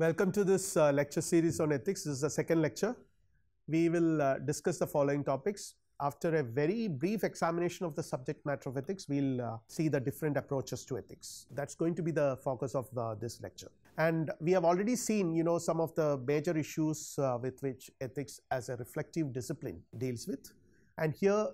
Welcome to this lecture series on ethics. This is the second lecture. We will discuss the following topics. After a very brief examination of the subject matter of ethics, we'll see the different approaches to ethics. That's going to be the focus of this lecture. And we have already seen, some of the major issues with which ethics as a reflective discipline deals with. And here,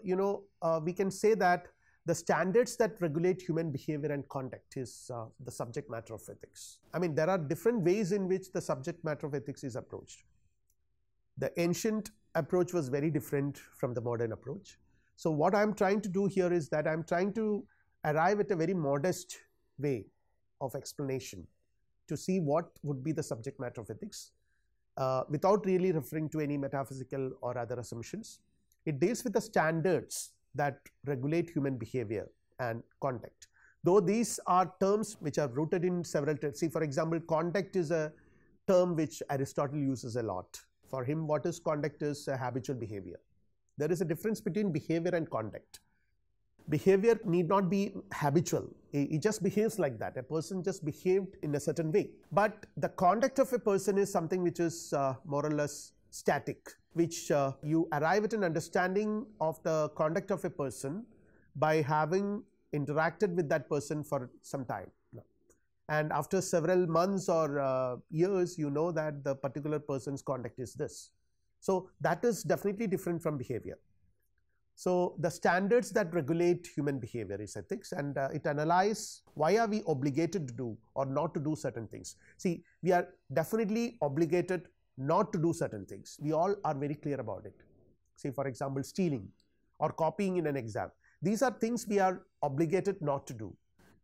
we can say that the standards that regulate human behavior and conduct is the subject matter of ethics. I mean, there are different ways in which the subject matter of ethics is approached. The ancient approach was very different from the modern approach. So what I am trying to do here is that I am trying to arrive at a very modest way of explanation to see what would be the subject matter of ethics without really referring to any metaphysical or other assumptions. It deals with the standards that regulate human behavior and conduct. Though these are terms which are rooted in several terms. See, for example, conduct is a term which Aristotle uses a lot. For him, what is conduct is a habitual behavior. There is a difference between behavior and conduct. Behavior need not be habitual. It just behaves like that. A person just behaved in a certain way. But the conduct of a person is something which is more or less static, which you arrive at an understanding of the conduct of a person by having interacted with that person for some time. And after several months or years, you know that the particular person's conduct is this. So that is definitely different from behavior. So the standards that regulate human behavior is ethics, and it analyzes why are we obligated to do or not to do certain things. See, we are definitely obligated not to do certain things. We all are very clear about it. Say, for example, stealing or copying in an exam. These are things we are obligated not to do.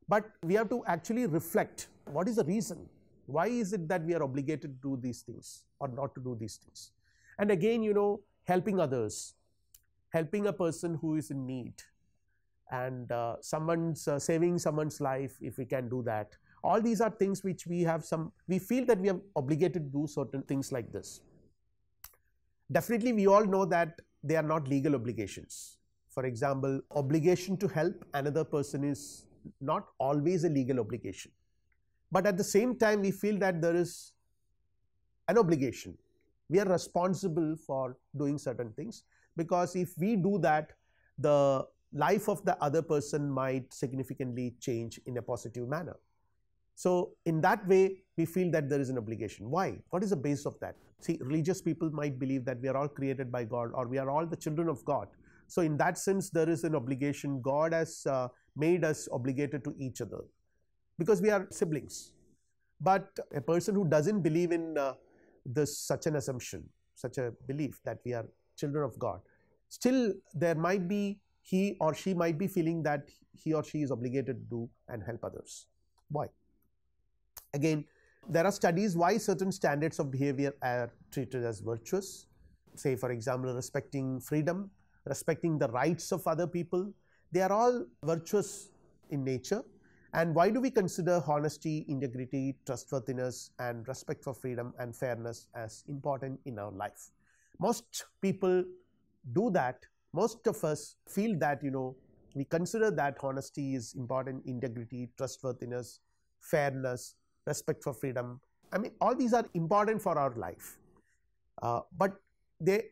But we have to actually reflect what is the reason. Why is it that we are obligated to do these things or not to do these things? And again, helping others, helping a person who is in need, and saving someone's life if we can do that. All these are things which we feel that we are obligated to do certain things like this. Definitely, we all know that they are not legal obligations. For example, obligation to help another person is not always a legal obligation. But at the same time, we feel that there is an obligation. We are responsible for doing certain things, because if we do that, the life of the other person might significantly change in a positive manner. So in that way, we feel that there is an obligation. Why? What is the base of that? See, religious people might believe that we are all created by God, or we are all the children of God. So in that sense, there is an obligation. God has made us obligated to each other because we are siblings. But a person who doesn't believe in such an assumption, such a belief that we are children of God, still there might be, he or she might be feeling that he or she is obligated to do and help others. Why? Again, there are studies why certain standards of behavior are treated as virtuous. Say, for example, respecting freedom, respecting the rights of other people. They are all virtuous in nature. And why do we consider honesty, integrity, trustworthiness, and respect for freedom and fairness as important in our life? Most people do that. Most of us feel that, we consider that honesty is important, integrity, trustworthiness, fairness, respect for freedom. I mean, all these are important for our life. But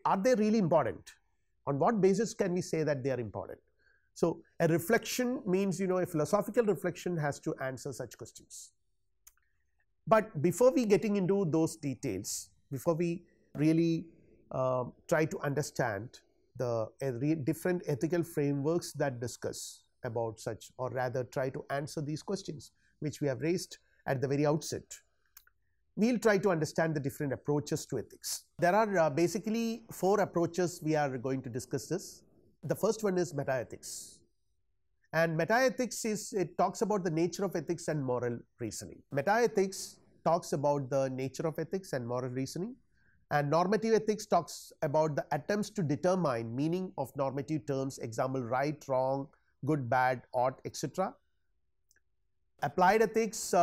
are they really important? On what basis can we say that they are important? So a reflection means, a philosophical reflection has to answer such questions. But before we getting into those details, before we really try to understand the different ethical frameworks that discuss about such, or rather try to answer these questions which we have raised at the very outset, we'll try to understand the different approaches to ethics. There are basically 4 approaches we are going to discuss this. The first one is metaethics. And metaethics it talks about the nature of ethics and moral reasoning. Metaethics talks about the nature of ethics and moral reasoning. And normative ethics talks about the attempts to determine meaning of normative terms, example, right, wrong, good, bad, ought, etc. Applied ethics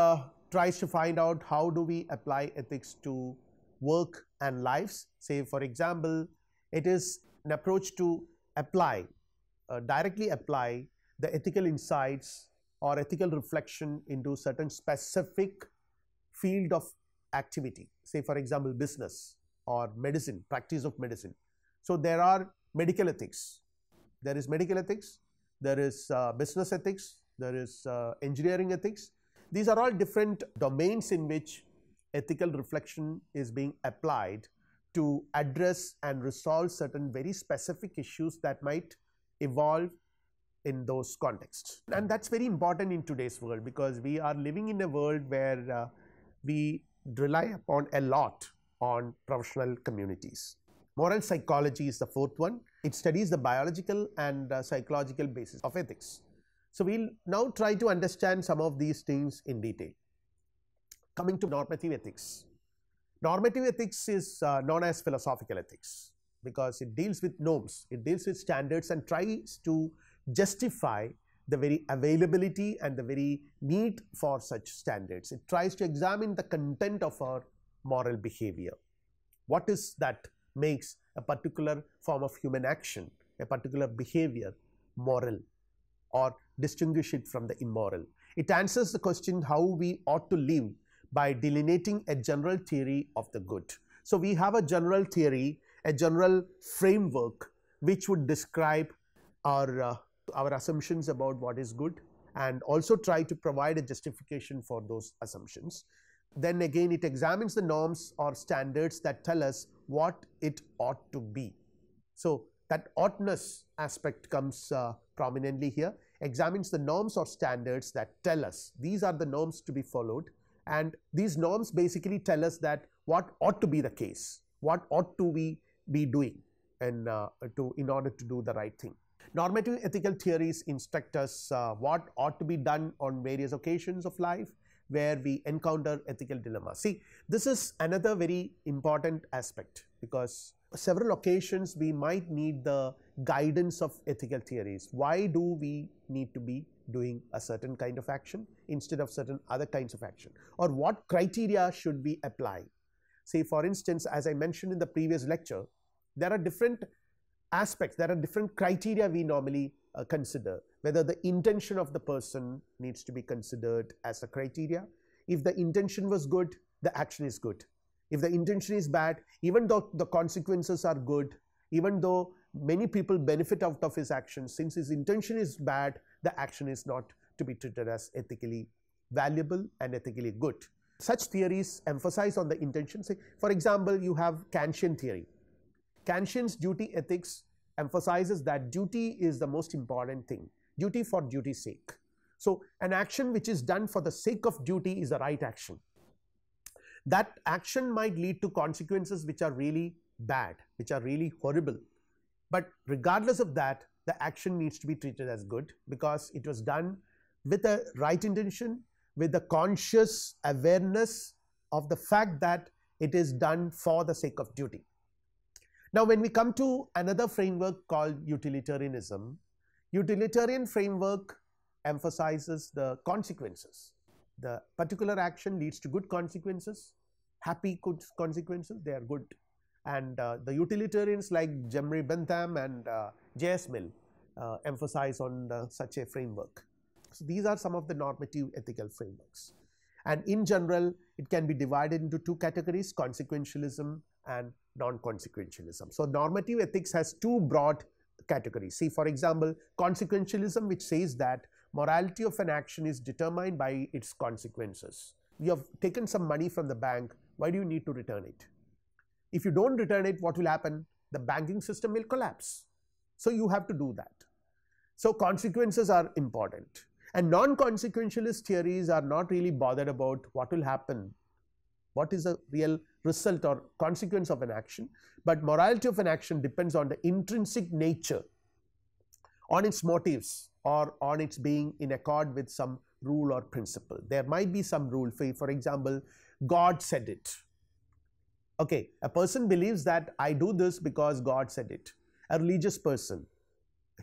tries to find out how do we apply ethics to work and lives. Say, for example, it is an approach to directly apply the ethical insights or ethical reflection into certain specific field of activity, say for example business or medicine, practice of medicine. So there are medical ethics, there is medical ethics, there is business ethics, there is engineering ethics. These are all different domains in which ethical reflection is being applied to address and resolve certain very specific issues that might evolve in those contexts. And that's very important in today's world, because we are living in a world where we rely upon a lot on professional communities. Moral psychology is the fourth one. It studies the biological and psychological basis of ethics. So we'll now try to understand some of these things in detail. Coming to normative ethics. Normative ethics is known as philosophical ethics because it deals with norms, it deals with standards and tries to justify the very availability and the very need for such standards. It tries to examine the content of our moral behavior. What is that makes a particular form of human action, a particular behavior moral, or distinguish it from the immoral? It answers the question how we ought to live by delineating a general theory of the good. So we have a general theory, a general framework which would describe our assumptions about what is good and also try to provide a justification for those assumptions. Then again it examines the norms or standards that tell us what it ought to be. So that oughtness aspect comes prominently here, examines the norms or standards that tell us these are the norms to be followed, and these norms basically tell us that what ought to be the case, what ought to we be doing and in order to do the right thing. Normative ethical theories instruct us what ought to be done on various occasions of life where we encounter ethical dilemmas. See, this is another very important aspect, because several occasions we might need the guidance of ethical theories. Why do we need to be doing a certain kind of action instead of certain other kinds of action, or what criteria should we apply? Say for instance, as I mentioned in the previous lecture, there are different aspects, there are different criteria we normally consider, whether the intention of the person needs to be considered as a criteria. If the intention was good, the action is good. If the intention is bad, even though the consequences are good, even though many people benefit out of his action, since his intention is bad, the action is not to be treated as ethically valuable and ethically good. Such theories emphasize on the intention. Say, for example, you have Kantian theory. Kantian's duty ethics emphasizes that duty is the most important thing, duty for duty's sake. So an action which is done for the sake of duty is the right action. That action might lead to consequences which are really bad, which are really horrible, but regardless of that, the action needs to be treated as good because it was done with a right intention, with the conscious awareness of the fact that it is done for the sake of duty. Now when we come to another framework called utilitarianism, utilitarian framework emphasizes the consequences. The particular action leads to good consequences, happy good consequences, they are good. And the utilitarians like Jeffrey Bentham and J.S. Mill emphasize on such a framework. So these are some of the normative ethical frameworks. And in general, it can be divided into two categories, consequentialism and non-consequentialism. So normative ethics has two broad categories. See, for example, consequentialism, which says that morality of an action is determined by its consequences. You have taken some money from the bank, why do you need to return it? If you don't return it, what will happen? The banking system will collapse. So you have to do that. So consequences are important. And non-consequentialist theories are not really bothered about what will happen, what is the real result or consequence of an action, but morality of an action depends on the intrinsic nature, on its motives, or on its being in accord with some rule or principle. There might be some rule, for example, God said it. Okay, a person believes that I do this because God said it. A religious person,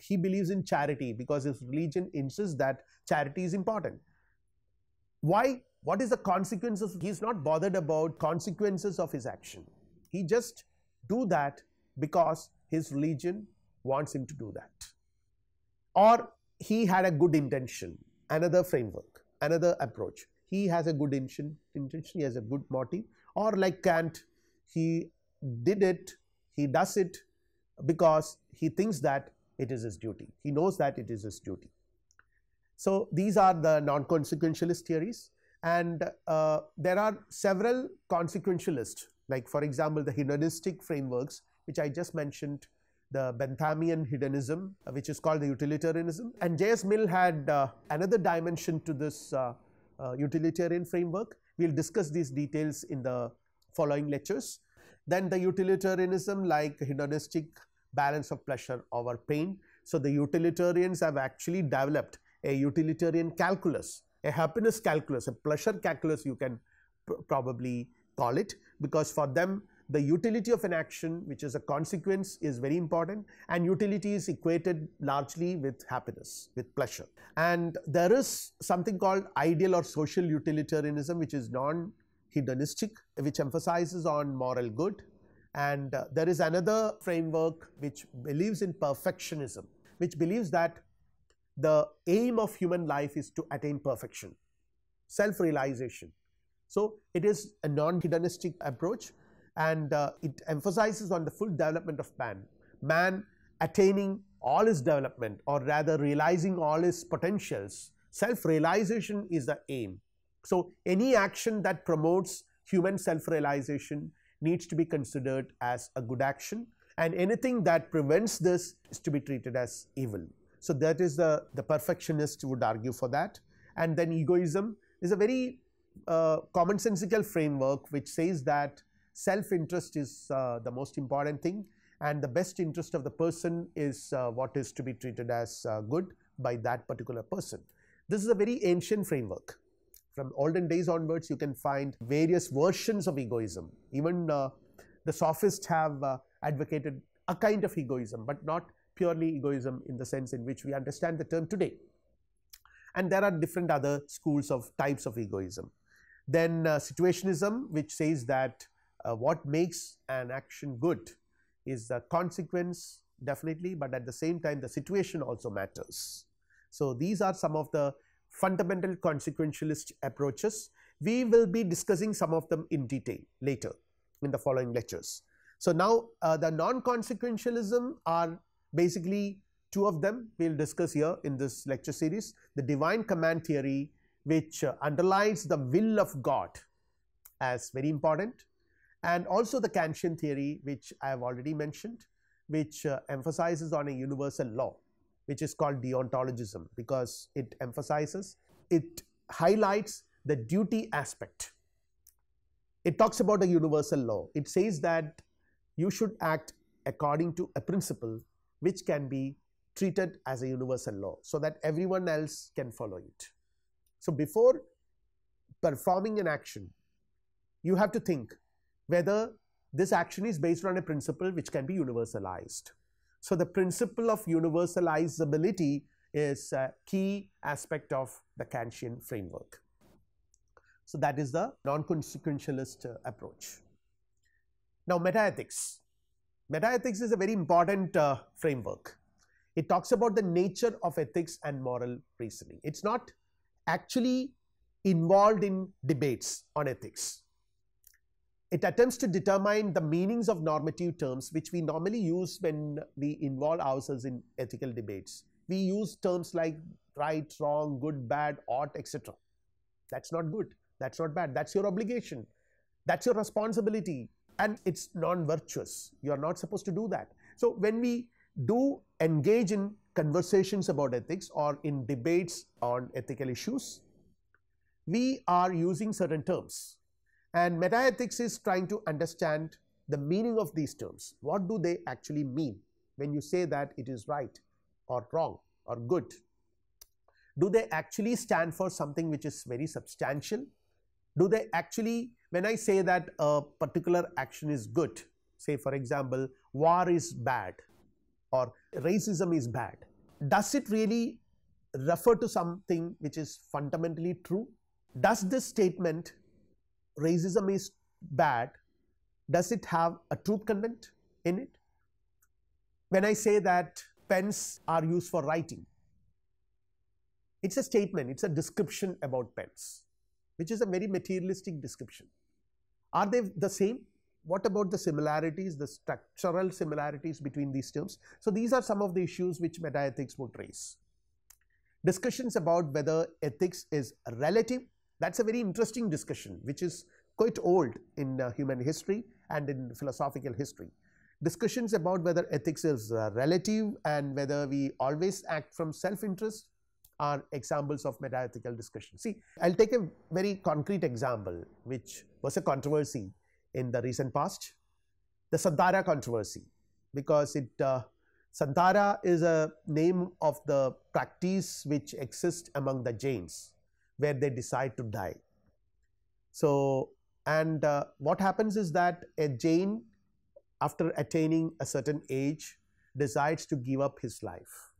he believes in charity because his religion insists that charity is important. Why? What is the consequences? He is not bothered about consequences of his action. He just do that because his religion wants him to do that. Or he had a good intention, another framework, another approach. he has a good intention, he has a good motive, or like Kant, he did it, he does it because he thinks that it is his duty, he knows that it is his duty. So these are the non-consequentialist theories, and there are several consequentialist, like for example the hedonistic frameworks which I just mentioned, the Benthamian hedonism, which is called the utilitarianism, and J.S. Mill had another dimension to this utilitarian framework. We will discuss these details in the following lectures. Then the utilitarianism, like hedonistic balance of pleasure over pain. So the utilitarians have actually developed a utilitarian calculus, a happiness calculus, a pleasure calculus you can probably call it, because for them the utility of an action, which is a consequence, is very important, and utility is equated largely with happiness, with pleasure. And there is something called ideal or social utilitarianism, which is non-hedonistic, which emphasizes on moral good. And there is another framework which believes in perfectionism, which believes that the aim of human life is to attain perfection, self-realization. So it is a non-hedonistic approach, and it emphasizes on the full development of man attaining all his development, or rather realizing all his potentials. Self-realization is the aim. So any action that promotes human self-realization needs to be considered as a good action, and anything that prevents this is to be treated as evil. So that is the perfectionist would argue for that. And then egoism is a very commonsensical framework which says that self-interest is the most important thing, and the best interest of the person is what is to be treated as good by that particular person. This is a very ancient framework. From olden days onwards, you can find various versions of egoism. Even the sophists have advocated a kind of egoism, but not purely egoism in the sense in which we understand the term today. And there are different other schools of types of egoism. Then situationism, which says that what makes an action good is the consequence, definitely, but at the same time the situation also matters. So these are some of the fundamental consequentialist approaches. We will be discussing some of them in detail later in the following lectures. So now the non-consequentialism are basically two of them we will discuss here in this lecture series. The divine command theory, which underlines the will of God as very important, and also the Kantian theory, which I have already mentioned, which emphasizes on a universal law, which is called deontologism, because it emphasizes, it highlights the duty aspect. It talks about a universal law. It says that you should act according to a principle which can be treated as a universal law, so that everyone else can follow it. So before performing an action, you have to think whether this action is based on a principle which can be universalized. So the principle of universalizability is a key aspect of the Kantian framework. So that is the non-consequentialist approach. Now metaethics. Metaethics is a very important framework. It talks about the nature of ethics and moral reasoning. It's not actually involved in debates on ethics. It attempts to determine the meanings of normative terms which we normally use when we involve ourselves in ethical debates. We use terms like right, wrong, good, bad, ought, etc. That's not good, that's not bad, that's your obligation, that's your responsibility, and it's non-virtuous. You are not supposed to do that. So when we do engage in conversations about ethics or in debates on ethical issues, we are using certain terms. And metaethics is trying to understand the meaning of these terms. What do they actually mean when you say that it is right or wrong or good? Do they actually stand for something which is very substantial? Do they actually, when I say that a particular action is good, say for example, war is bad or racism is bad, does it really refer to something which is fundamentally true? Does this statement, racism is bad, does it have a truth content in it? When I say that pens are used for writing, it's a statement, it's a description about pens. which is a very materialistic description. Are they the same? What about the similarities, the structural similarities between these terms? So these are some of the issues which metaethics would raise. Discussions about whether ethics is relative, that's a very interesting discussion which is quite old in human history and in philosophical history. Discussions about whether ethics is relative and whether we always act from self-interest are examples of metaethical discussion. See, I will take a very concrete example which was a controversy in the recent past, the Santara controversy, because Santara is a name of the practice which exists among the Jains, where they decide to die. So, and what happens is that a Jain, after attaining a certain age, decides to give up his life.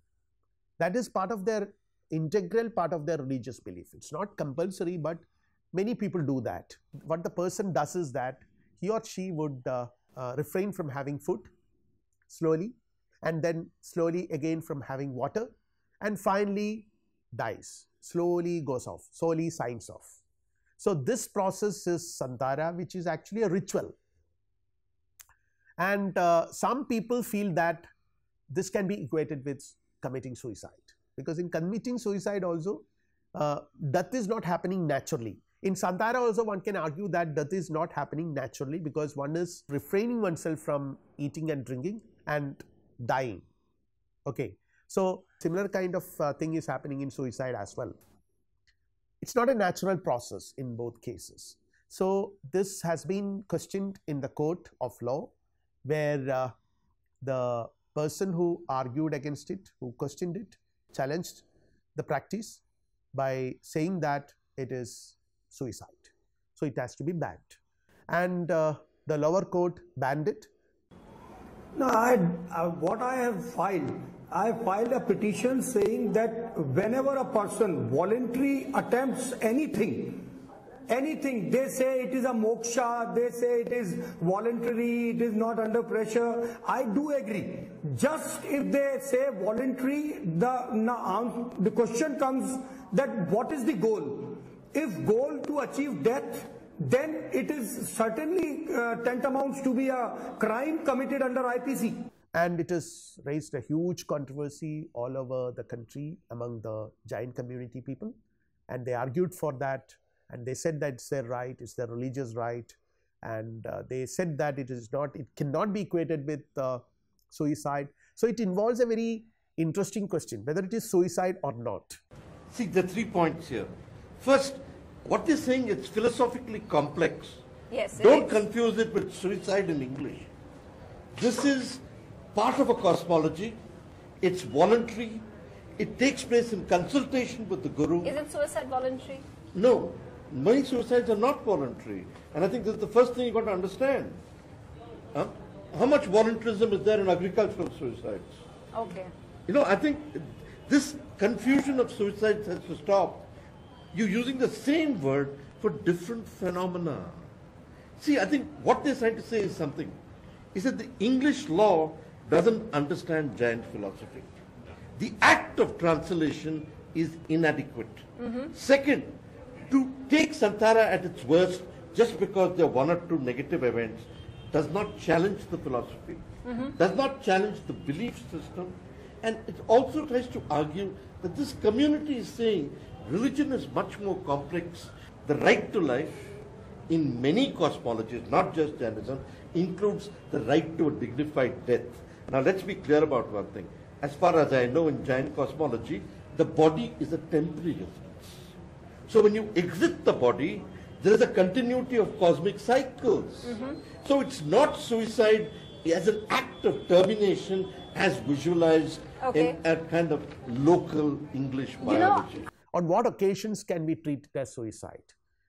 That is part of their integral part of their religious belief. It's not compulsory, but many people do that. What the person does is that he or she would refrain from having food slowly, and then slowly again from having water, and finally dies, slowly goes off, slowly signs off. So this process is Santara, which is actually a ritual. And some people feel that this can be equated with committing suicide, because in committing suicide also death is not happening naturally. In Santara also one can argue that death is not happening naturally, because one is refraining oneself from eating and drinking and dying. Okay. So similar kind of thing is happening in suicide as well. It's not a natural process in both cases. So this has been questioned in the court of law, where the person who argued against it, who questioned it, challenged the practice by saying that it is suicide. So it has to be banned. And the lower court banned it. No, what I have filed a petition saying that whenever a person voluntarily attempts anything, they say it is a moksha, they say it is voluntary, it is not under pressure. I do agree. Just if they say voluntary, the question comes that what is the goal? If goal to achieve death, then it is certainly tantamounts to be a crime committed under IPC. And it has raised a huge controversy all over the country among the Jain community people, and they argued for that, and they said that it's their right, it's their religious right, and they said that it cannot be equated with suicide. So it involves a very interesting question, whether it is suicide or not. See, the 3 points here. First, what they're saying, it's philosophically complex. Yes. Don't confuse it with suicide in English. This is part of a cosmology. It's voluntary. It takes place in consultation with the Guru. Isn't suicide voluntary? No. Many suicides are not voluntary. And I think that's the first thing you've got to understand. How much voluntarism is there in agricultural suicides? Okay. You know, I think this confusion of suicides has to stop. You're using the same word for different phenomena. See, I think what they're trying to say is something. Is that the English law doesn't understand Jain philosophy. The act of translation is inadequate. Second, to take Santara at its worst just because there are one or two negative events does not challenge the philosophy, does not challenge the belief system, and it also tries to argue that this community is saying religion is much more complex. The right to life in many cosmologies, not just Jainism, includes the right to a dignified death. Now let's be clear about one thing. As far as I know in Jain cosmology, the body is a temporary residence. So when you exit the body, there is a continuity of cosmic cycles. So it's not suicide as an act of termination as visualized in a kind of local English biology. On what occasions can we treat it as suicide?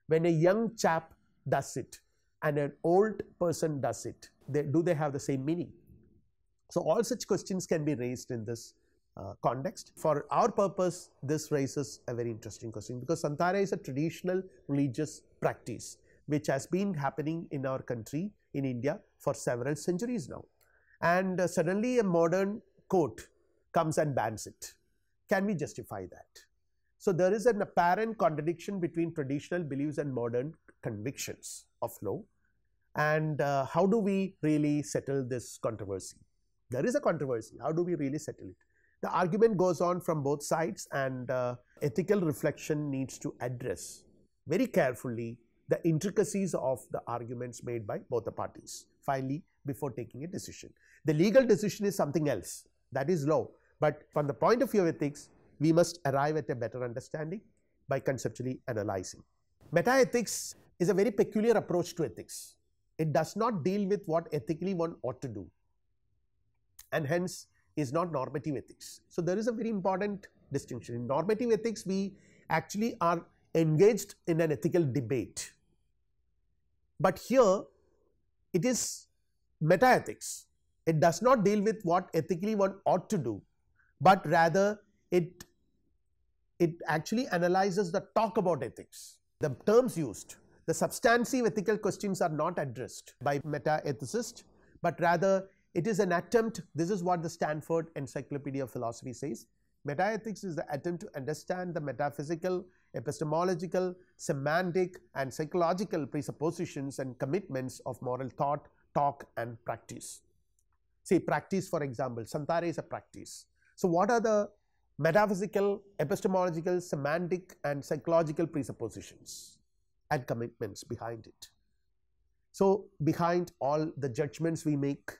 When a young chap does it and an old person does it, do they have the same meaning? So all such questions can be raised in this context. For our purpose, this raises a very interesting question, because Santara is a traditional religious practice which has been happening in our country, in India, for several centuries now. And suddenly a modern court comes and bans it. Can we justify that? So there is an apparent contradiction between traditional beliefs and modern convictions of law. And how do we really settle this controversy? There is a controversy. How do we really settle it? The argument goes on from both sides, and ethical reflection needs to address very carefully the intricacies of the arguments made by both the parties finally before taking a decision. The legal decision is something else, that is law, but from the point of view of ethics, we must arrive at a better understanding by conceptually analyzing. Metaethics is a very peculiar approach to ethics. It does not deal with what ethically one ought to do, and hence is not normative ethics. So there is a very important distinction. In normative ethics, we actually are engaged in an ethical debate, but here it is metaethics. It does not deal with what ethically one ought to do, but rather it actually analyzes the talk about ethics, the terms used. The substantive ethical questions are not addressed by meta-ethicists, but rather it is an attempt. This is what the Stanford Encyclopedia of Philosophy says. Metaethics is the attempt to understand the metaphysical, epistemological, semantic and psychological presuppositions and commitments of moral thought, talk and practice. Say practice, for example, Santare is a practice. So what are the metaphysical, epistemological, semantic and psychological presuppositions and commitments behind it? So behind all the judgments we make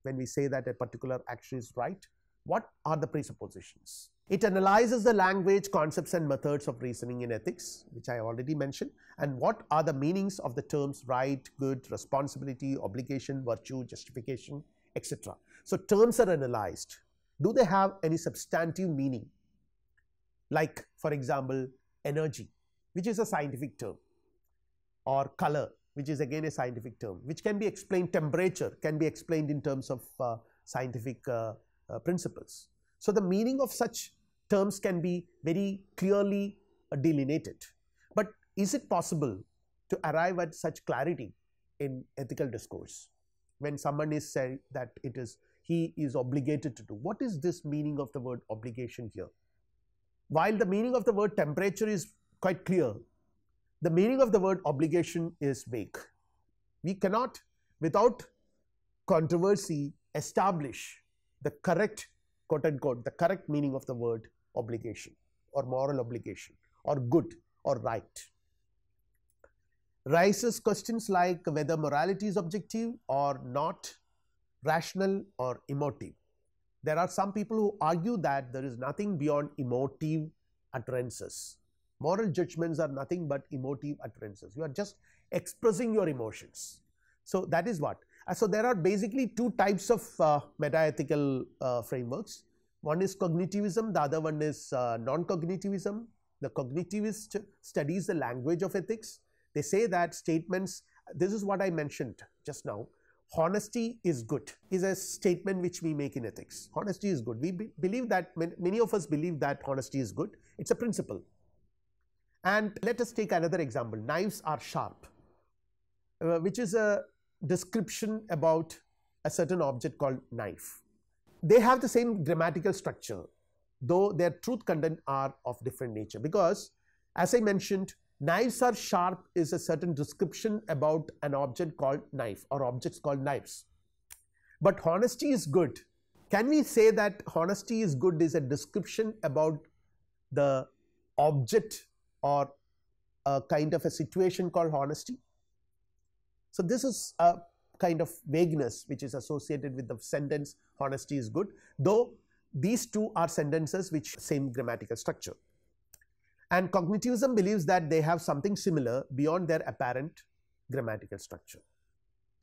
when we say that a particular action is right, what are the presuppositions? It analyzes the language, concepts and methods of reasoning in ethics, which I already mentioned, and what are the meanings of the terms right, good, responsibility, obligation, virtue, justification, etc. So terms are analyzed. Do they have any substantive meaning? Like, for example, energy, which is a scientific term, or color, which is again a scientific term, which can be explained. Temperature can be explained in terms of scientific principles. So the meaning of such terms can be very clearly delineated. But is it possible to arrive at such clarity in ethical discourse when someone is saying that he is obligated to do? What is this meaning of the word obligation here? While the meaning of the word temperature is quite clear, the meaning of the word obligation is vague. We cannot, without controversy, establish the correct, quote unquote, the correct meaning of the word obligation or moral obligation or good or right. Raises questions like whether morality is objective or not, rational or emotive. There are some people who argue that there is nothing beyond emotive utterances. Moral judgments are nothing but emotive utterances. You are just expressing your emotions. So that is what. So there are basically two types of metaethical frameworks. One is cognitivism, the other one is non-cognitivism. The cognitivist studies the language of ethics. They say that statements, this is what I mentioned just now, honesty is good is a statement which we make in ethics. Honesty is good. We believe that, many of us believe that honesty is good. It's a principle. And let us take another example. Knives are sharp, which is a description about a certain object called knife. They have the same grammatical structure, though their truth content are of different nature, because as I mentioned, knives are sharp is a certain description about an object called knife or objects called knives. But honesty is good. Can we say that honesty is good is a description about the object or a kind of a situation called honesty? So this is a kind of vagueness which is associated with the sentence honesty is good, though these two are sentences which same grammatical structure. And cognitivism believes that they have something similar beyond their apparent grammatical structure.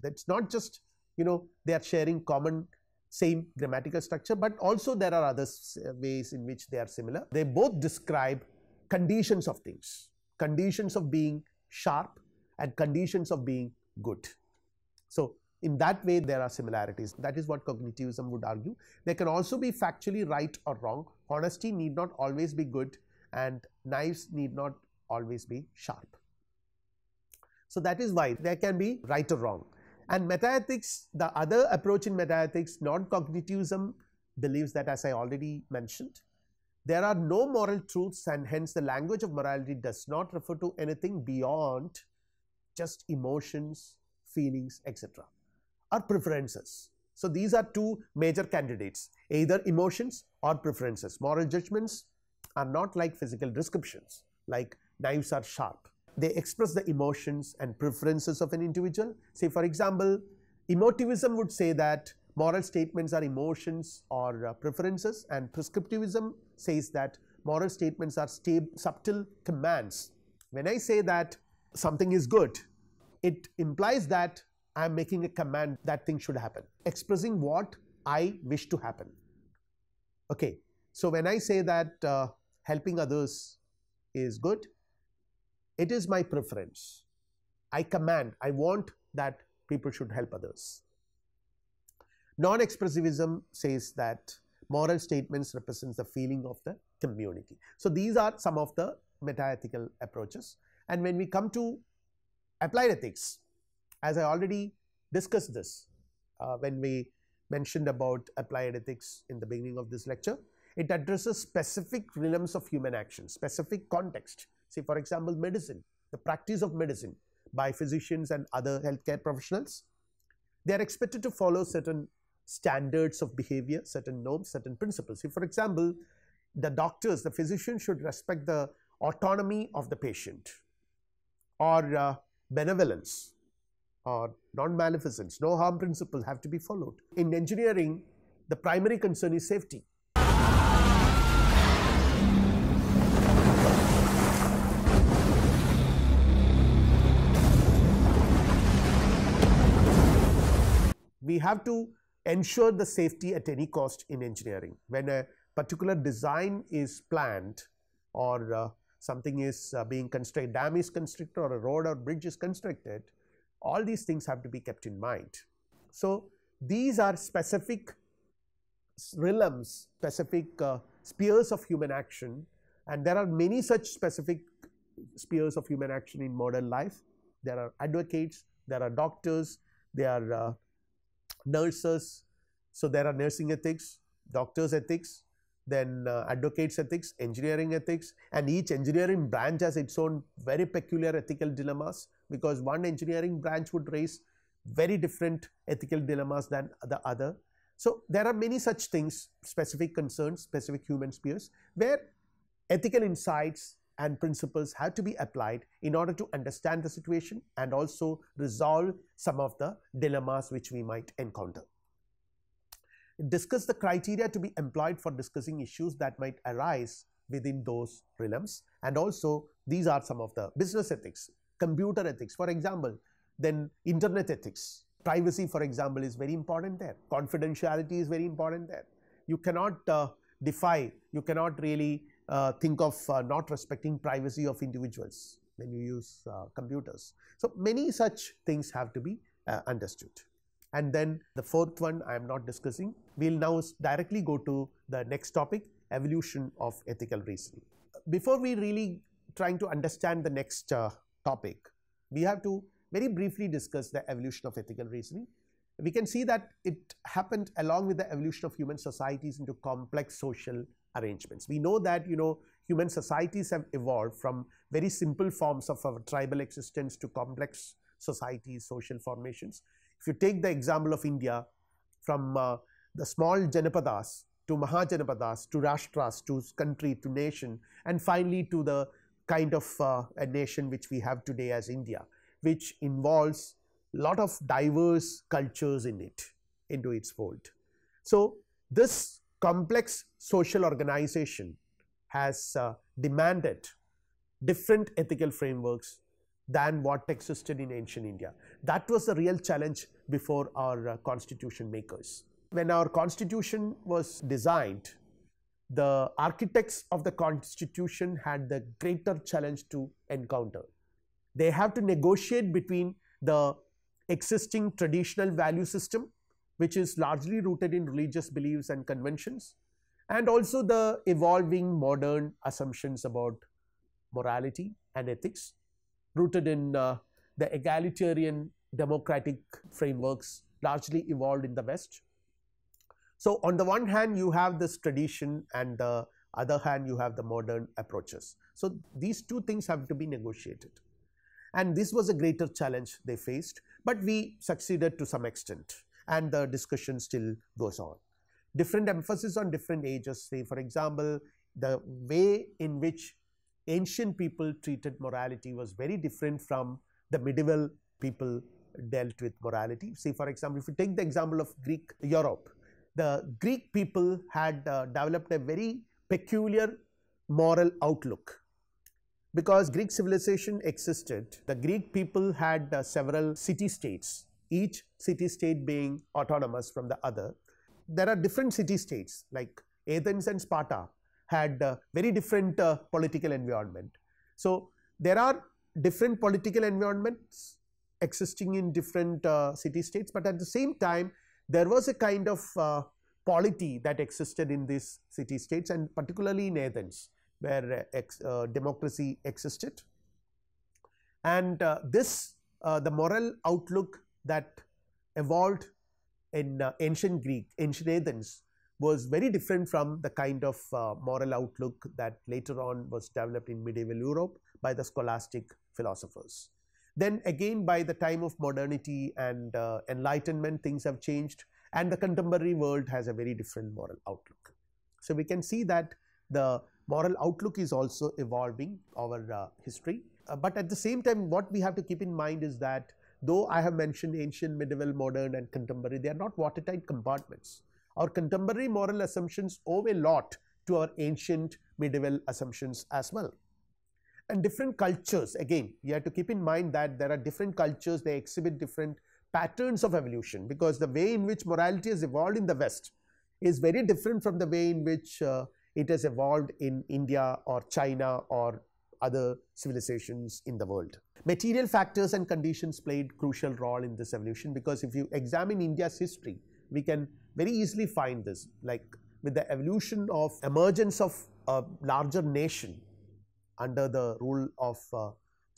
That's not just, they are sharing common same grammatical structure, but also there are other ways in which they are similar. They both describe conditions of things, conditions of being sharp and conditions of being good. So in that way there are similarities. That is what cognitivism would argue. They can also be factually right or wrong. Honesty need not always be good and knives need not always be sharp. So that is why there can be right or wrong. And metaethics, the other approach in metaethics, non-cognitivism believes that, as I already mentioned, there are no moral truths, and hence the language of morality does not refer to anything beyond just emotions, feelings, etc., or preferences. So these are two major candidates, either emotions or preferences. Moral judgments are not like physical descriptions, like knives are sharp. They express the emotions and preferences of an individual. Say, for example, emotivism would say that moral statements are emotions or preferences, and prescriptivism says that moral statements are subtle commands. When I say that something is good, it implies that I am making a command that thing should happen, expressing what I wish to happen. Okay, so when I say that helping others is good, it is my preference. I command, I want that people should help others. Non-expressivism says that moral statements represents the feeling of the community. So these are some of the meta-ethical approaches. And when we come to applied ethics, as I already discussed this when we mentioned about applied ethics in the beginning of this lecture, it addresses specific realms of human action, specific context. Say, for example, medicine, the practice of medicine by physicians and other healthcare professionals. They are expected to follow certain standards of behavior, certain norms, certain principles. Say, for example, the doctors, the physicians should respect the autonomy of the patient, or benevolence, or non-maleficence, no harm principle have to be followed. In engineering, the primary concern is safety. We have to ensure the safety at any cost in engineering. When a particular design is planned, or something is being constructed, dam is constructed, or a road or bridge is constructed, all these things have to be kept in mind. So these are specific realms, specific spheres of human action, and there are many such specific spheres of human action in modern life. There are advocates, there are doctors, there are nurses. So there are nursing ethics, doctors ethics, then advocates ethics, engineering ethics, and each engineering branch has its own very peculiar ethical dilemmas, because one engineering branch would raise very different ethical dilemmas than the other. So there are many such things, specific concerns, specific human spheres, where ethical insights and principles have to be applied in order to understand the situation and also resolve some of the dilemmas which we might encounter. Discuss the criteria to be employed for discussing issues that might arise within those realms, and also these are some of the business ethics, computer ethics, for example, then internet ethics. Privacy, for example, is very important there. Confidentiality is very important there. You cannot you cannot really think of not respecting privacy of individuals when you use computers. So many such things have to be understood. And then the fourth one I am not discussing. We will now directly go to the next topic, evolution of ethical reasoning. Before we really trying to understand the next topic, we have to very briefly discuss the evolution of ethical reasoning. We can see that it happened along with the evolution of human societies into complex social arrangements. We know that human societies have evolved from very simple forms of our tribal existence to complex societies, social formations. If you take the example of India, from the small Janapadas to Mahajanapadas to Rashtras to country to nation, and finally to the kind of a nation which we have today as India, which involves a lot of diverse cultures into its fold. So this complex social organization has demanded different ethical frameworks than what existed in ancient India. That was the real challenge before our constitution makers. When our constitution was designed, the architects of the constitution had the greater challenge to encounter. They have to negotiate between the existing traditional value system, which is largely rooted in religious beliefs and conventions, and also the evolving modern assumptions about morality and ethics, rooted in the egalitarian democratic frameworks largely evolved in the West. So on the one hand, you have this tradition and the Other hand, you have the modern approaches. So these two things have to be negotiated. And this was a greater challenge they faced, but we succeeded to some extent, and the discussion still goes on. Different emphasis on different ages, say for example, the way in which ancient people treated morality was very different from the medieval people dealt with morality. Say for example, if you take the example of Greek Europe, the Greek people had developed a very peculiar moral outlook. Because Greek civilization existed, the Greek people had several city-states, each city-state being autonomous from the other. There are different city-states like Athens and Sparta had very different political environment. So there are different political environments existing in different city-states, but at the same time there was a kind of polity that existed in these city-states, and particularly in Athens, where democracy existed. And the moral outlook that evolved in ancient Greek, ancient Athens, was very different from the kind of moral outlook that later on was developed in medieval Europe by the scholastic philosophers. Then again, by the time of modernity and enlightenment, things have changed, and the contemporary world has a very different moral outlook. So we can see that the moral outlook is also evolving over history. But at the same time, what we have to keep in mind is that though I have mentioned ancient, medieval, modern and contemporary, they are not watertight compartments. Our contemporary moral assumptions owe a lot to our ancient, medieval assumptions as well. And different cultures, again, you have to keep in mind that there are different cultures, they exhibit different patterns of evolution, because the way in which morality has evolved in the West is very different from the way in which it has evolved in India or China or other civilizations in the world. Material factors and conditions played crucial role in this evolution, because if you examine India's history, we can very easily find this, like with the evolution of emergence of a larger nation under the rule of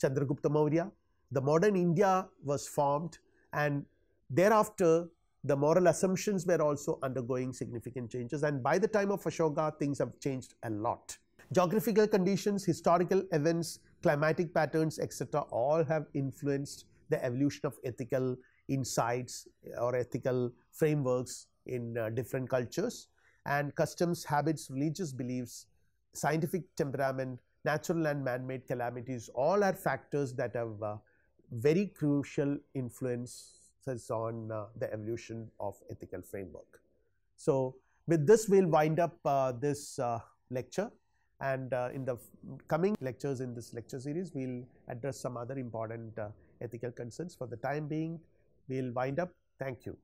Chandragupta Maurya, the modern India was formed, and thereafter the moral assumptions were also undergoing significant changes, and by the time of Ashoka things have changed a lot. Geographical conditions, historical events, climatic patterns, etc. all have influenced the evolution of ethical insights or ethical frameworks in different cultures, and customs, habits, religious beliefs, scientific temperament, natural and man-made calamities, all are factors that have very crucial influences on the evolution of ethical framework. So with this we'll wind up this lecture, and in the coming lectures in this lecture series we'll address some other important ethical concerns. For the time being we'll wind up. Thank you.